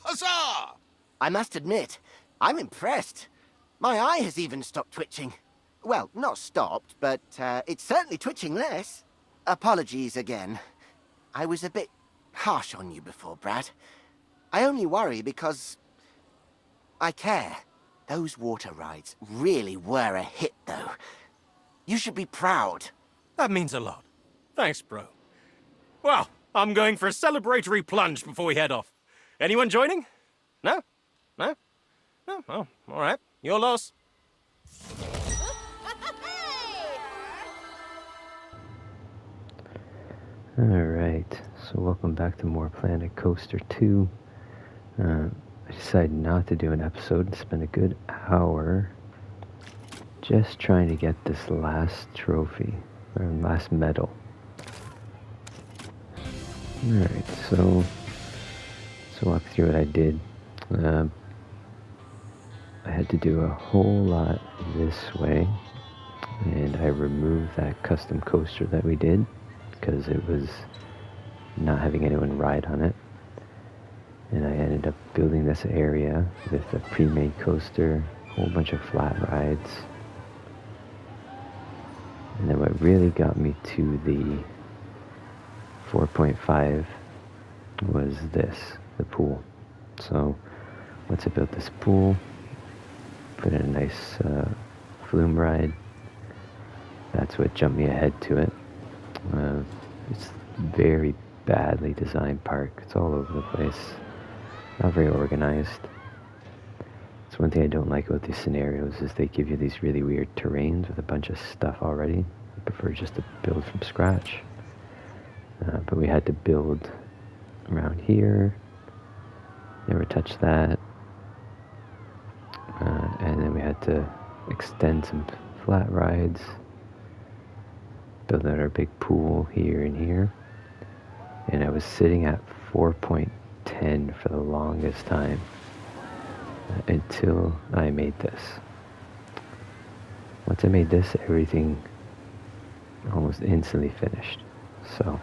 Huzzah! I must admit, I'm impressed. My eye has even stopped twitching. Well, not stopped, but it's certainly twitching less. Apologies again. I was a bit harsh on you before, Brad. I only worry because I care. Those water rides really were a hit, though. You should be proud. That means a lot. Thanks, bro. Well, I'm going for a celebratory plunge before we head off. Anyone joining? No? No? No? Oh, all right. Your loss. Alright, so welcome back to more Planet Coaster 2. I decided not to do an episode and spend a good hour just trying to get this last trophy, or last medal. Alright, so let's walk through what I did. I had to do a whole lot this way, and I removed that custom coaster that we did because it was not having anyone ride on it. And I ended up building this area with a pre-made coaster, a whole bunch of flat rides. And then what really got me to the 4.5 was this, the pool. So once I built this pool, put in a nice flume ride, that's what jumped me ahead to it. It's a very badly designed park. It's all over the place. Not very organized. It's one thing I don't like about these scenarios is they give you these really weird terrains with a bunch of stuff already. I prefer just to build from scratch. But we had to build around here. Never touched that. And then we had to extend some flat rides. Build out our big pool here and here. And I was sitting at 4.10 for the longest time until I made this. Once I made this, everything almost instantly finished. So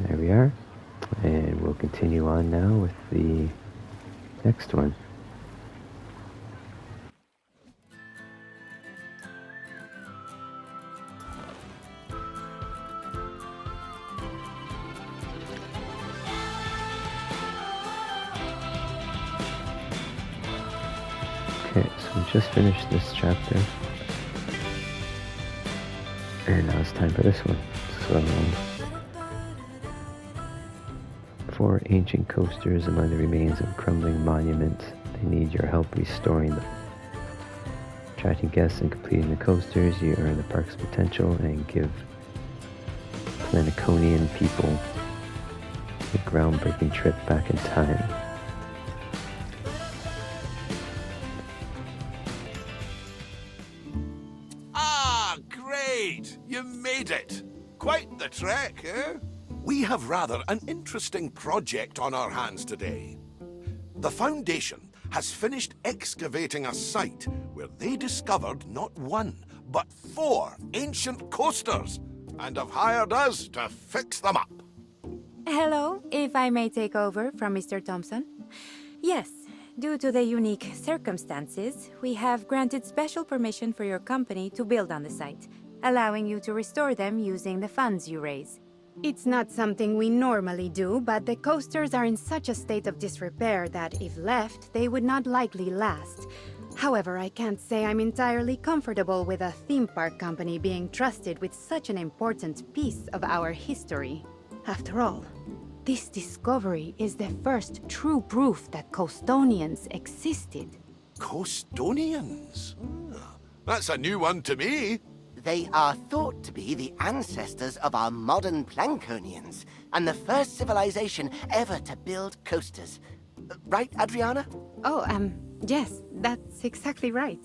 there we are, and we'll continue on now with the next one. Okay, so we just finished this chapter, and now it's time for this one. So, 4 ancient coasters among the remains of a crumbling monument. They need your help restoring them. Attracting guests and completing the coasters, you earn the park's potential and give Planetonian people a groundbreaking trip back in time. Ah, great! You made it! Quite the trek, eh? We have rather an interesting project on our hands today. The Foundation has finished excavating a site where they discovered not 1, but 4 ancient coasters, and have hired us to fix them up. Hello, if I may take over from Mr. Thompson. Yes, due to the unique circumstances, we have granted special permission for your company to build on the site, allowing you to restore them using the funds you raise. It's not something we normally do, but the coasters are in such a state of disrepair that if left, they would not likely last. However, I can't say I'm entirely comfortable with a theme park company being trusted with such an important piece of our history. After all, this discovery is the first true proof that Coastonians existed. Coastonians? That's a new one to me. They are thought to be the ancestors of our modern Plankonians, and the first civilization ever to build coasters. Right, Adriana? Oh, yes, that's exactly right.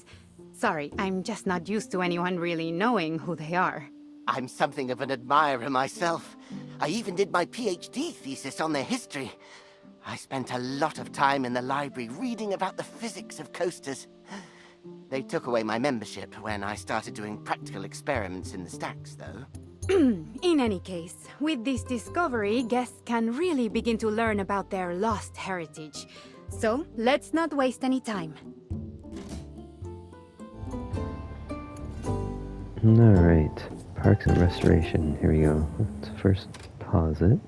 Sorry, I'm just not used to anyone really knowing who they are. I'm something of an admirer myself. I even did my PhD thesis on their history. I spent a lot of time in the library reading about the physics of coasters. They took away my membership when I started doing practical experiments in the stacks, though. In any case, with this discovery, guests can really begin to learn about their lost heritage. So, let's not waste any time. Alright, Parks and Restoration. Here we go. Let's first pause it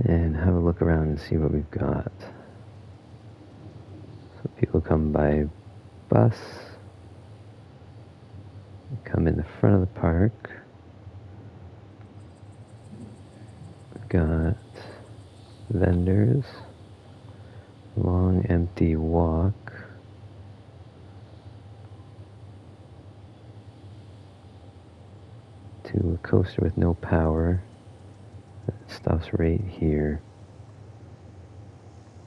and have a look around and see what we've got. So people come by bus, come in the front of the park. We've got vendors, long empty walk. To a coaster with no power. It stops right here.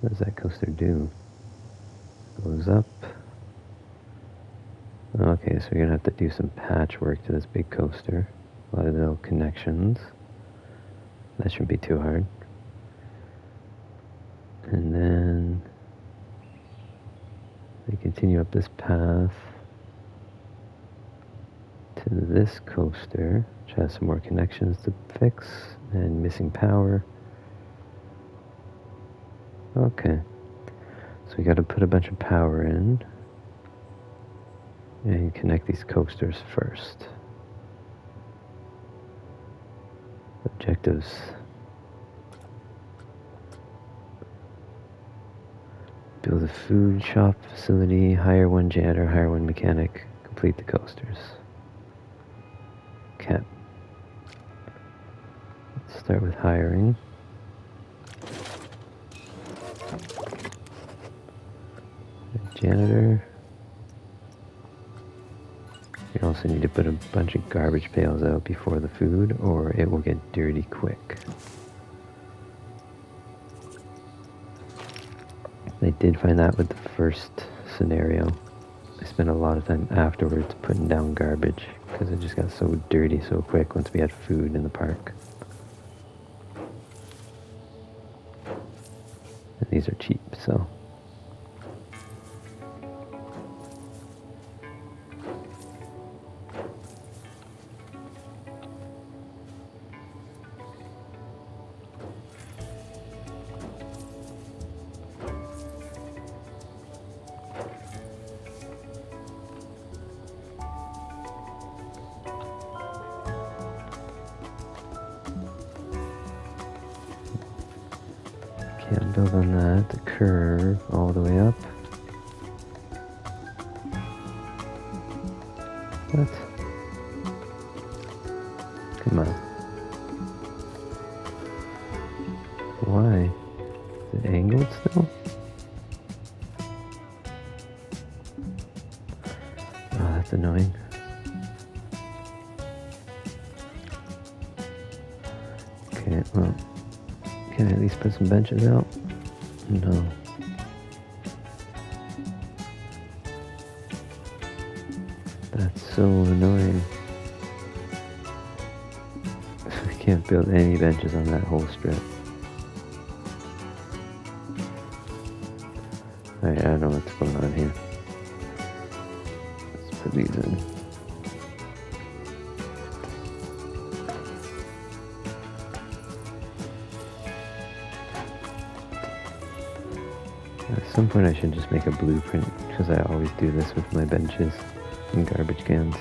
What does that coaster do? Goes up. Okay, so we're gonna have to do some patchwork to this big coaster. A lot of little connections. That shouldn't be too hard. And then we continue up this path to this coaster, which has some more connections to fix and missing power. Okay, so we got to put a bunch of power in and connect these coasters first. Objectives. Build a food shop facility, hire one janitor, hire one mechanic, complete the coasters. Okay. Let's start with hiring. Janitor. You also need to put a bunch of garbage pails out before the food, or it will get dirty quick. I did find that with the first scenario. I spent a lot of time afterwards putting down garbage because it just got so dirty so quick once we had food in the park. And these are cheap, so. Can't build on that. The curve all the way up. What? Come on. Why? Is it angled still? Oh, that's annoying. Okay, well. Can I at least put some benches out? No. That's so annoying. I can't build any benches on that whole strip. Alright, I don't know what's going on here. Let's put these in. At some point I should just make a blueprint, because I always do this with my benches and garbage cans.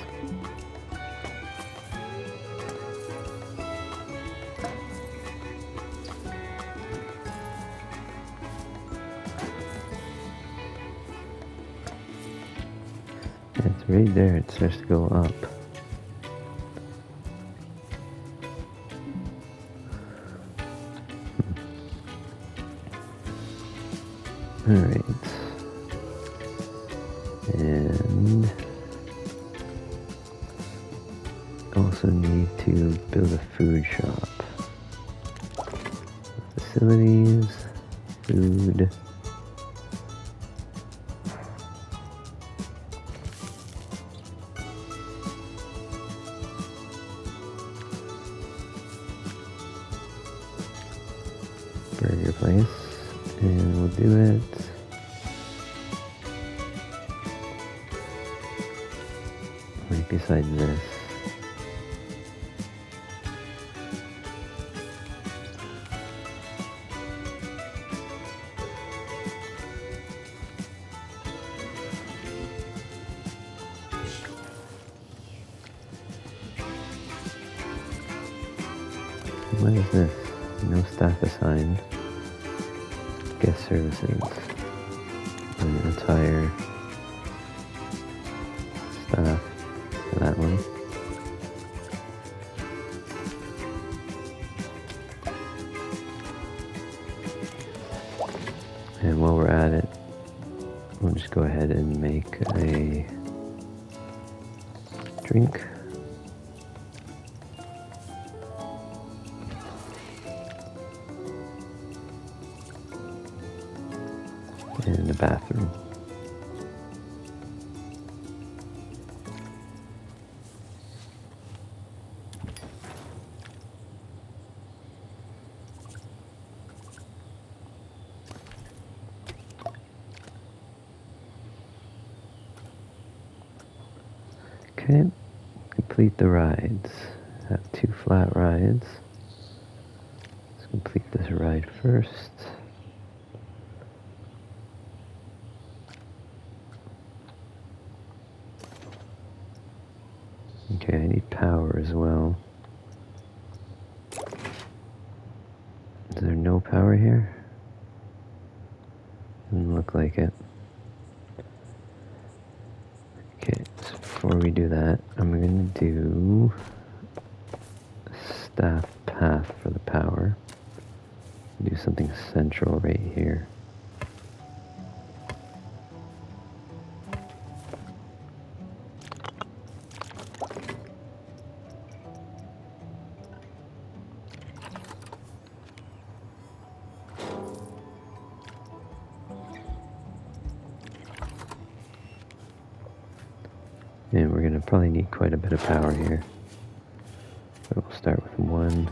And it's right there, it starts to go up. Alright, and also need to build a food shop. Facilities, food. Burger place. And we'll do it. Right beside this. What is this? No staff assigned. Guest services. And entire staff for that one. And while we're at it, we'll just go ahead and make a drink. And a bathroom. Okay, complete the rides. Have 2 flat rides. Let's complete this ride first. Okay, I need power as well. Is there no power here? Doesn't look like it. Okay, so before we do that, I'm going to do a staff path for the power. Do something central right here. And we're going to probably need quite a bit of power here. But we'll start with 1.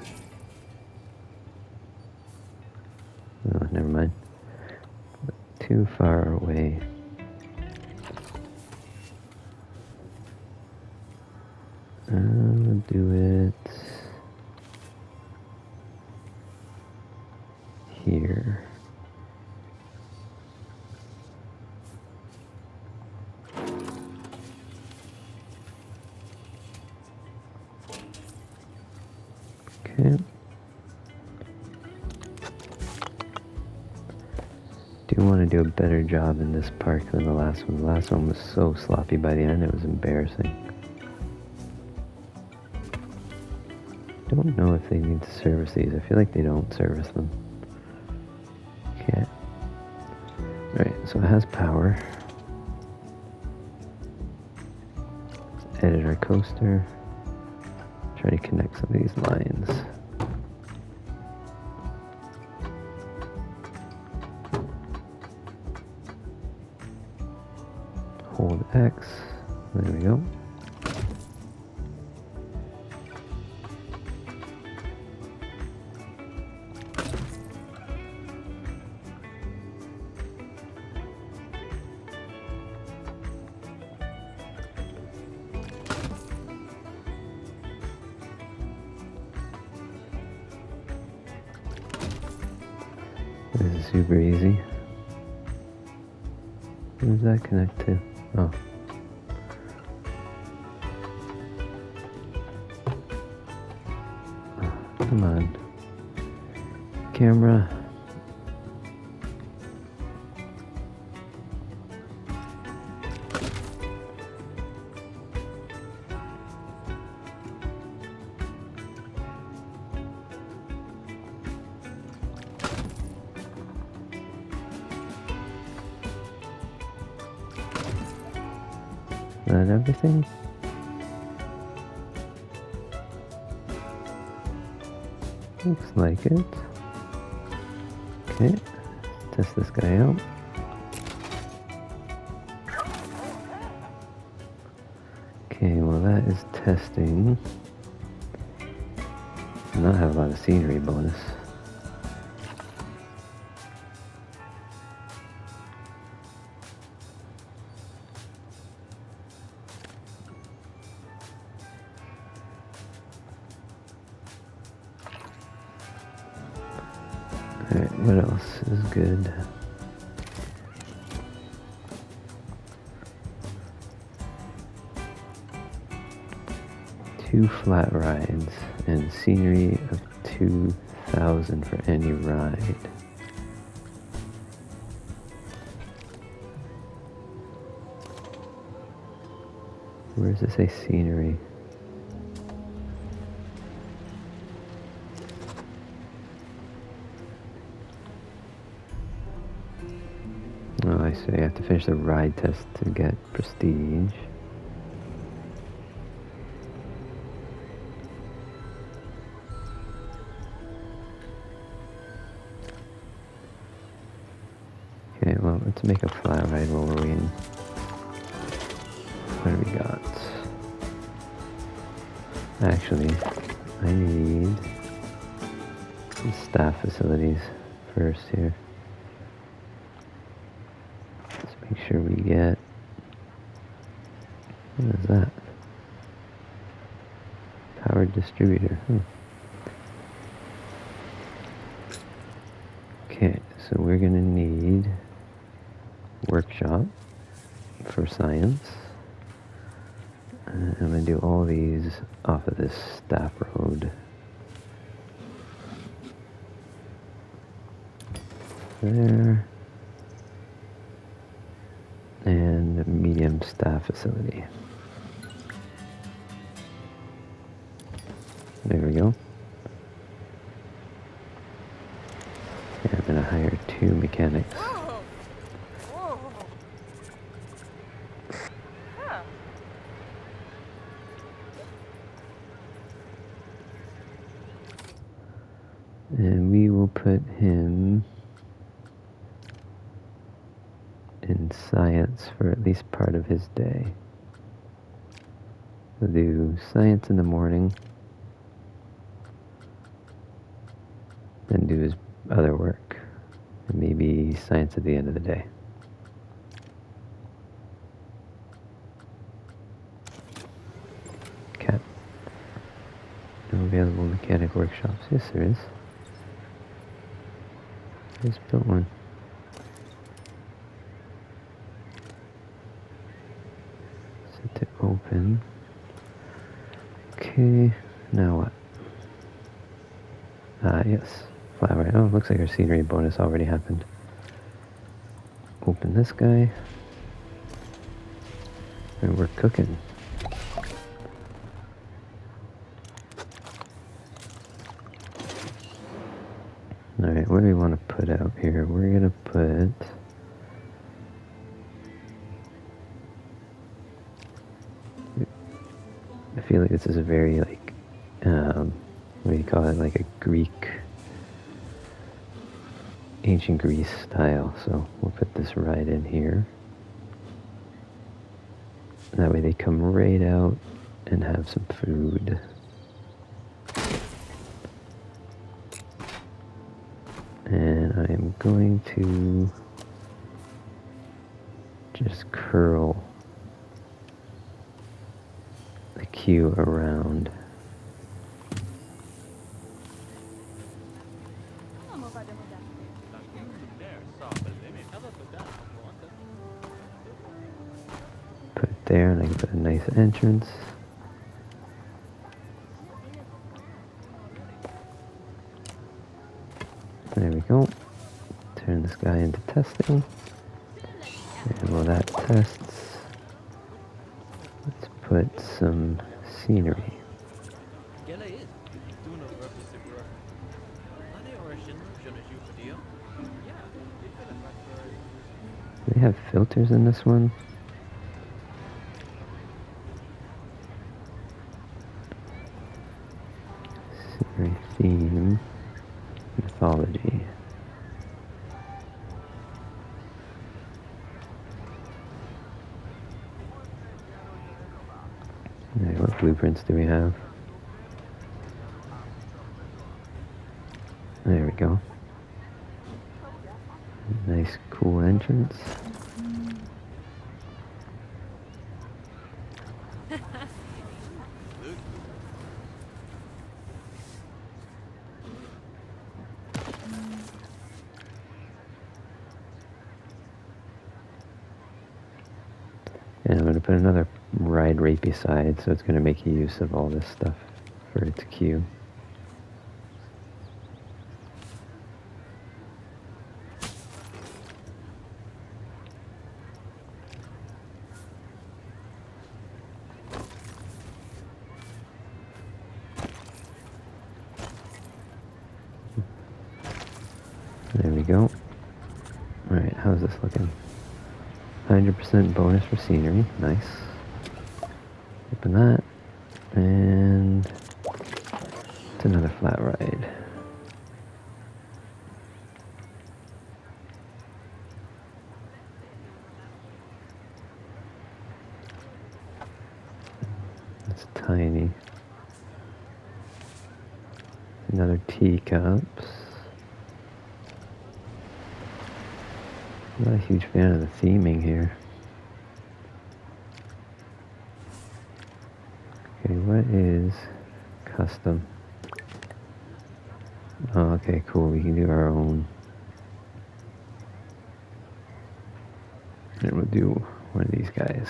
Oh, never mind. Too far away. We'll do it here. Okay. Do want to do a better job in this park than the last one. The last one was so sloppy by the end, it was embarrassing. Don't know if they need to service these. I feel like they don't service them. Okay. Alright, so it has power. Edit our coaster. Try to connect some of these lines. Hold X. There we go. This is super easy. Where does that connect to? Oh. Come on. Camera. Is that everything? Looks like it. Okay, test this guy out. Okay, well that is testing. Does not have a lot of scenery bonus. Alright, what else is good? Two flat rides and scenery of 2,000 for any ride. Where does it say scenery? Oh, I see. I have to finish the ride test to get prestige. Okay, well, let's make a flat ride while we're waiting. What do we got? Actually, I need some staff facilities first here. Let's make sure we get... What is that? Powered distributor. Okay, so we're gonna need workshop for science. I'm gonna do all these off of this staff road. There. And a medium staff facility. There we go. And I'm gonna hire 2 mechanics. And we will put him in science for at least part of his day. We'll do science in the morning, then do his other work, and maybe science at the end of the day. Cat. No available mechanic workshops. Yes, there is. Just built one. Set to open. Okay, now what? Yes. Flower. Oh, looks like our scenery bonus already happened. Open this guy. And we're cooking. Alright, what do we want to put out here? We're gonna put... I feel like this is a very, like, what do you call it? Like a Greek, ancient Greece style. So we'll put this right in here. That way they come right out and have some food. And I am going to just curl the queue around. Put it there, and I can put a nice entrance. There we go. Turn this guy into testing. And while that tests, let's put some scenery. Do they have filters in this one? Scenery theme. Mythology. Alright, what blueprints do we have? There we go. Nice, cool entrance. And I'm going to put another ride right beside, so it's going to make use of all this stuff for its queue. There we go. Alright, how's this looking? 100% bonus for scenery. Nice. Open that. And it's another flat ride. It's tiny. Another teacups. I'm not a huge fan of the theming here. Okay, what is custom? Oh, okay, cool. We can do our own. And we'll do one of these guys.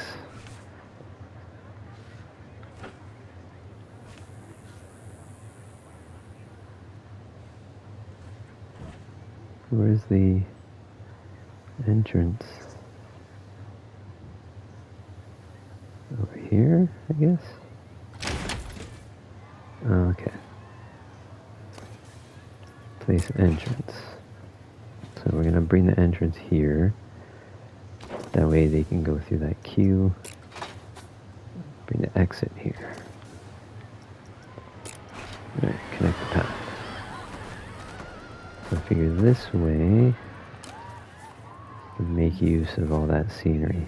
Where's the entrance? Over here, I guess? Oh, okay. Place entrance. So we're gonna bring the entrance here. That way they can go through that queue. Bring the exit here. Alright, connect the path. So I figure this way we can make use of all that scenery.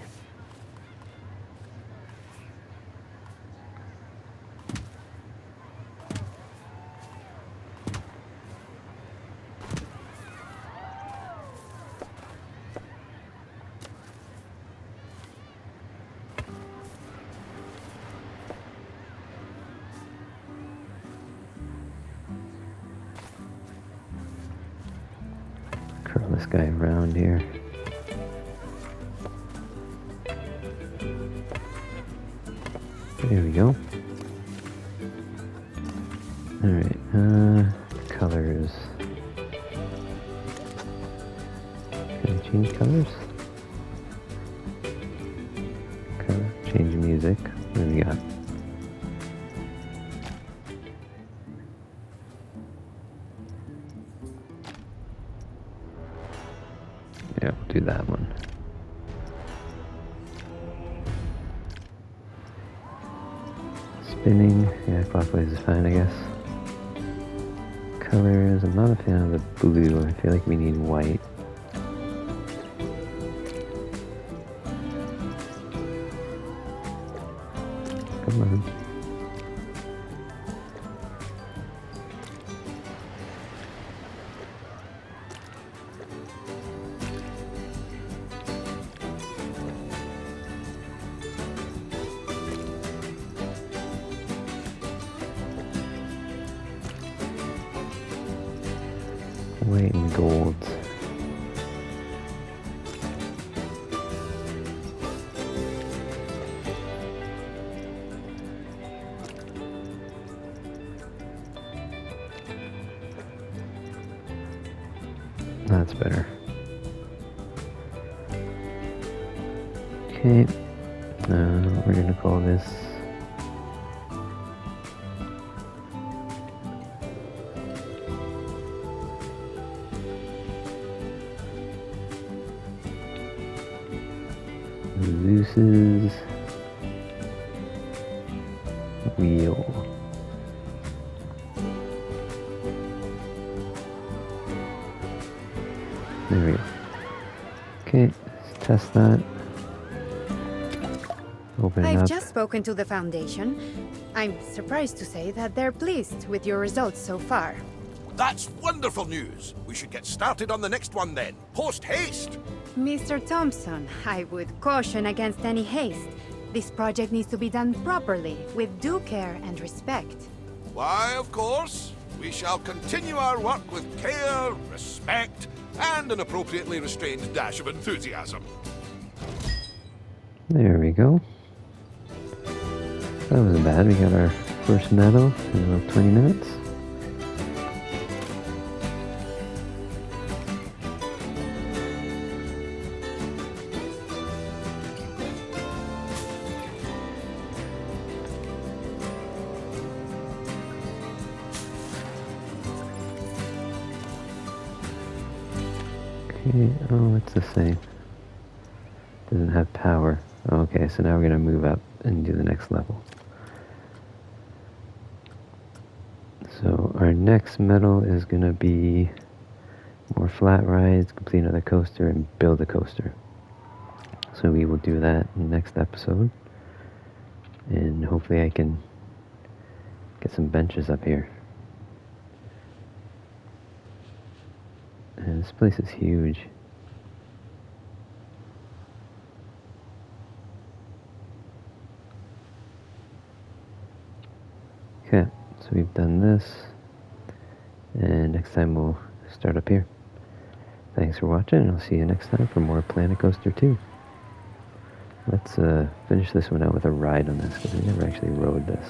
Curl this guy around here. There we go. Alright, colors. Can I change colors? Color, change music. What do we got? Yeah, we'll do that one. Spinning, yeah, clockwise is fine, I guess. Colors, I'm not a fan of the blue. I feel like we need white. Come on. White and gold. That's better. Okay. We're gonna call this Zeus's wheel. There we go. Okay, let's test that. Open it I've up. just spoken to the Foundation. I'm surprised to say that they're pleased with your results so far. That's wonderful news. We should get started on the next one then. Post haste. Mr. Thompson, I would caution against any haste. This project needs to be done properly, with due care and respect. Why, of course. We shall continue our work with care, respect, and an appropriately restrained dash of enthusiasm. There we go. That wasn't bad. We got our first medal in about 20 minutes. Okay, oh, it's the same. Doesn't have power. Okay, so now we're gonna move up and do the next level. So our next medal is gonna be more flat rides, complete another coaster, and build a coaster. So we will do that in the next episode. And hopefully I can get some benches up here. And this place is huge. Okay, so we've done this. And next time we'll start up here. Thanks for watching, and I'll see you next time for more Planet Coaster 2. Let's finish this one out with a ride on this, because we never actually rode this.